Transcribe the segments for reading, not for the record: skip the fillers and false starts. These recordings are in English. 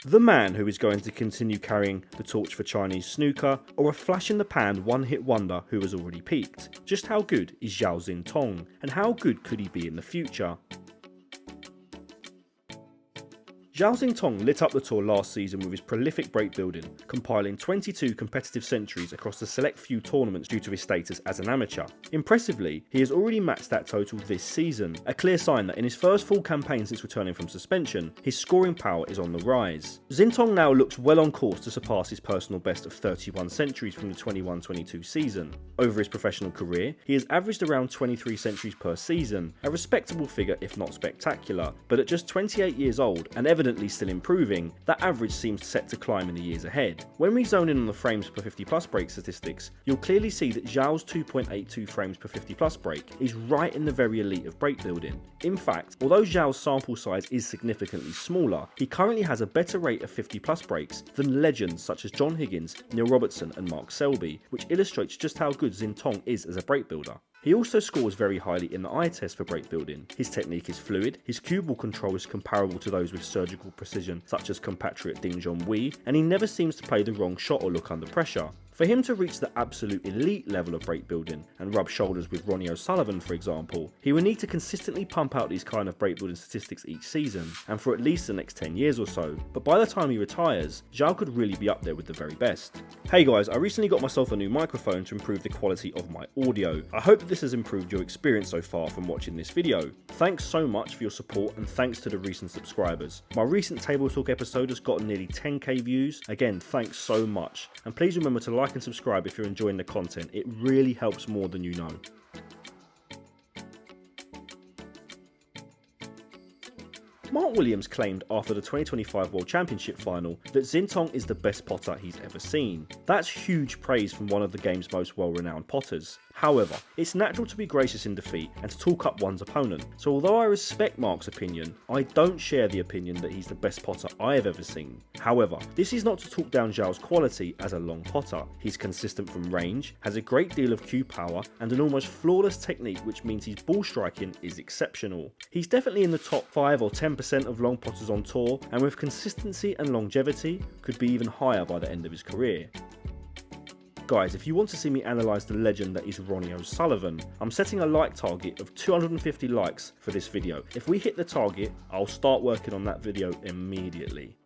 The man who is going to continue carrying the torch for Chinese snooker, or a flash-in-the-pan one-hit wonder who has already peaked? Just how good is Zhao Xintong, and how good could he be in the future? Zhao Xintong lit up the tour last season with his prolific breakbuilding, compiling 22 competitive centuries across the select few tournaments due to his status as an amateur. Impressively, he has already matched that total this season, a clear sign that in his first full campaign since returning from suspension, his scoring power is on the rise. Xintong now looks well on course to surpass his personal best of 31 centuries from the 21-22 season. Over his professional career, he has averaged around 23 centuries per season, a respectable figure if not spectacular, but at just 28 years old and evidently still improving, that average seems set to climb in the years ahead. When we zone in on the frames per 50 plus break statistics, you'll clearly see that Zhao's 2.82 frames per 50 plus break is right in the very elite of breakbuilding. In fact, although Zhao's sample size is significantly smaller, he currently has a better rate of 50 plus breaks than legends such as John Higgins, Neil Robertson and Mark Selby, which illustrates just how good Xintong is as a breakbuilder. He also scores very highly in the eye test for breakbuilding. His technique is fluid, his cue ball control is comparable to those with surgical precision such as compatriot Ding Junhui, and he never seems to play the wrong shot or look under pressure. For him to reach the absolute elite level of breakbuilding and rub shoulders with Ronnie O'Sullivan, for example, he will need to consistently pump out these kind of breakbuilding statistics each season, and for at least the next 10 years or so. But by the time he retires, Zhao could really be up there with the very best. Hey guys, I recently got myself a new microphone to improve the quality of my audio. I hope that this has improved your experience so far from watching this video. Thanks so much for your support and thanks to the recent subscribers. My recent Table Talk episode has gotten nearly 10k views. Again, thanks so much. And please remember to like and subscribe if you're enjoying the content. It really helps more than you know. Mark Williams claimed after the 2025 World Championship final that Xintong is the best potter he's ever seen. That's huge praise from one of the game's most well-renowned potters. However, it's natural to be gracious in defeat and to talk up one's opponent, so although I respect Mark's opinion, I don't share the opinion that he's the best potter I have ever seen. However, this is not to talk down Zhao's quality as a long potter. He's consistent from range, has a great deal of cue power, and an almost flawless technique, which means his ball striking is exceptional. He's definitely in the top 5 or 10% of long potters on tour, and with consistency and longevity, could be even higher by the end of his career. Guys, if you want to see me analyse the legend that is Ronnie O'Sullivan, I'm setting a like target of 250 likes for this video. If we hit the target, I'll start working on that video immediately.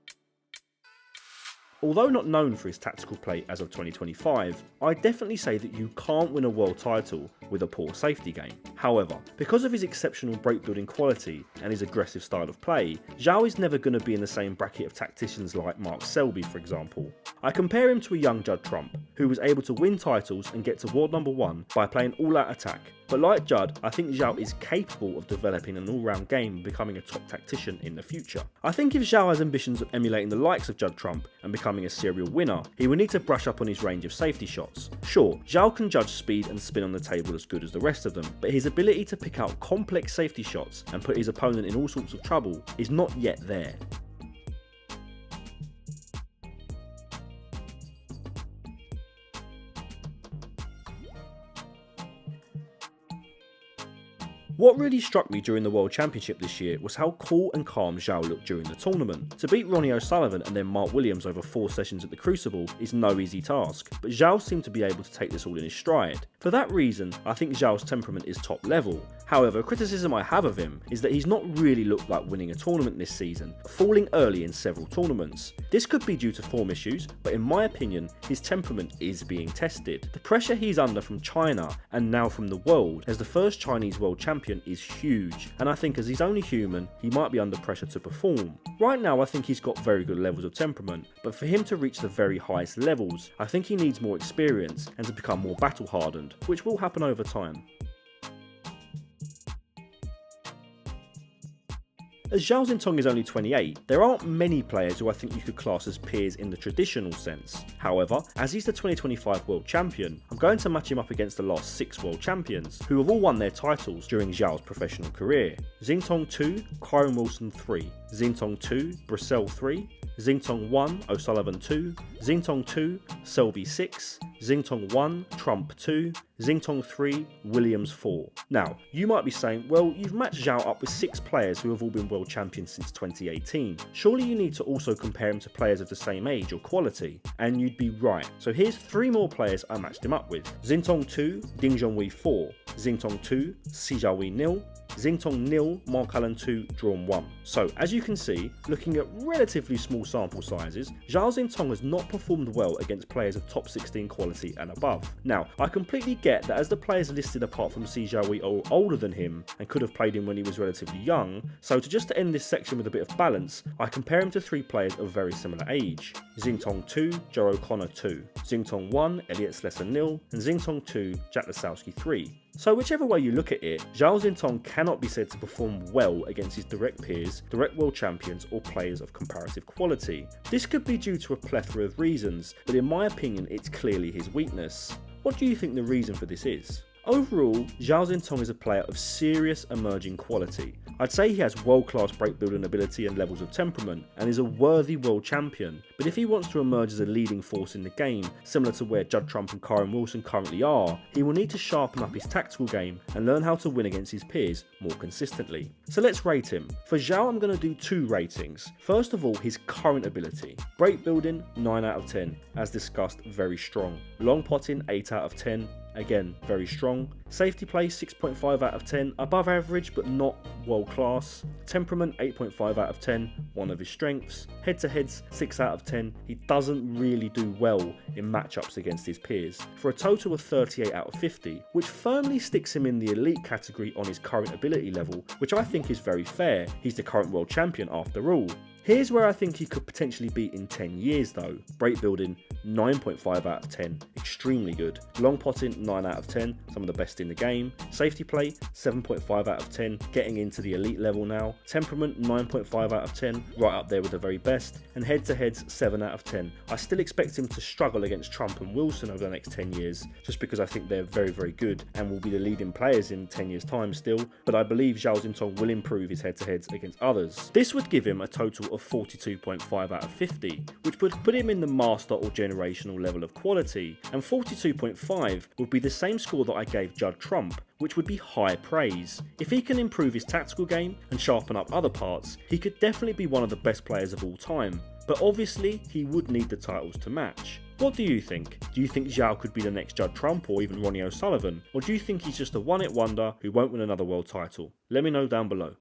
Although not known for his tactical play as of 2025, I definitely say that you can't win a world title with a poor safety game. However, because of his exceptional breakbuilding quality and his aggressive style of play, Zhao is never going to be in the same bracket of tacticians like Mark Selby, for example. I compare him to a young Judd Trump, who was able to win titles and get to world number 1 by playing all-out attack. But like Judd, I think Zhao is capable of developing an all-round game and becoming a top tactician in the future. I think if Zhao has ambitions of emulating the likes of Judd Trump and becoming a serial winner, he will need to brush up on his range of safety shots. Sure, Zhao can judge speed and spin on the table as good as the rest of them, but his ability to pick out complex safety shots and put his opponent in all sorts of trouble is not yet there. What really struck me during the World Championship this year was how cool and calm Zhao looked during the tournament. To beat Ronnie O'Sullivan and then Mark Williams over 4 sessions at the Crucible is no easy task, but Zhao seemed to be able to take this all in his stride. For that reason, I think Zhao's temperament is top level. However, a criticism I have of him is that he's not really looked like winning a tournament this season, falling early in several tournaments. This could be due to form issues, but in my opinion, his temperament is being tested. The pressure he's under from China and now from the world as the first Chinese world champion is huge, and I think as he's only human, he might be under pressure to perform. Right now, I think he's got very good levels of temperament, but for him to reach the very highest levels, I think he needs more experience and to become more battle hardened, which will happen over time. As Zhao Xintong is only 28, there aren't many players who I think you could class as peers in the traditional sense. However, as he's the 2025 World Champion, I'm going to match him up against the last 6 World Champions, who have all won their titles during Zhao's professional career. Xintong 2, Kyron Wilson 3, Xintong 2, Brissell 3, Xintong 1, O'Sullivan 2, Xintong 2, Selby 6, Xintong 1, Trump 2, Xintong 3, Williams 4. Now, you might be saying, well, you've matched Zhao up with 6 players who have all been world champions since 2018. Surely you need to also compare him to players of the same age or quality. And you'd be right. So here's 3 more players I matched him up with. Xintong 2, Ding Junhui 4, Xintong 2, Si Xiaowei 0, Xintong 0, Mark Allen 2, drawn 1. So, as you can see, looking at relatively small sample sizes, Zhao Xintong has not performed well against players of top 16 quality and above. Now, I completely get that as the players listed apart from Si Xiaowei are all older than him and could have played him when he was relatively young, so to end this section with a bit of balance, I compare him to 3 players of very similar age. Xintong 2, Joe O'Connor 2, Xintong 1, Elliot Slesser 0, and Xintong 2, Jack Lasowski 3. So whichever way you look at it, Zhao Xintong cannot be said to perform well against his direct peers, direct world champions or players of comparative quality. This could be due to a plethora of reasons, but in my opinion it's clearly his weakness. What do you think the reason for this is? Overall, Zhao Xintong is a player of serious emerging quality. I'd say he has world-class breakbuilding ability and levels of temperament, and is a worthy world champion, but if he wants to emerge as a leading force in the game, similar to where Judd Trump and Kyron Wilson currently are, he will need to sharpen up his tactical game and learn how to win against his peers more consistently. So let's rate him. For Zhao, I'm going to do 2 ratings. First of all, his current ability. Breakbuilding, 9 out of 10, as discussed, very strong. Long potting, 8 out of 10. Again, very strong. Safety play, 6.5 out of 10, above average but not world class. Temperament, 8.5 out of 10, one of his strengths. Head to heads, 6 out of 10, he doesn't really do well in matchups against his peers, for a total of 38 out of 50, which firmly sticks him in the elite category on his current ability level, which I think is very fair. He's the current world champion after all. Here's where I think he could potentially be in 10 years though. Breakbuilding, 9.5 out of 10, extremely good. Long potting, 9 out of 10, some of the best in the game. Safety play, 7.5 out of 10, getting into the elite level now. Temperament, 9.5 out of 10, right up there with the very best. And head to heads, 7 out of 10. I still expect him to struggle against Trump and Wilson over the next 10 years, just because I think they're very, very good and will be the leading players in 10 years time still, but I believe Zhao Xintong will improve his head to heads against others. This would give him a total of 42.5 out of 50, which would put him in the master or generational level of quality, and 42.5 would be the same score that I gave Judd Trump, which would be high praise. If he can improve his tactical game and sharpen up other parts, he could definitely be one of the best players of all time, but obviously he would need the titles to match. What do you think? Do you think Zhao could be the next Judd Trump or even Ronnie O'Sullivan? Or do you think he's just a one-hit wonder who won't win another world title? Let me know down below.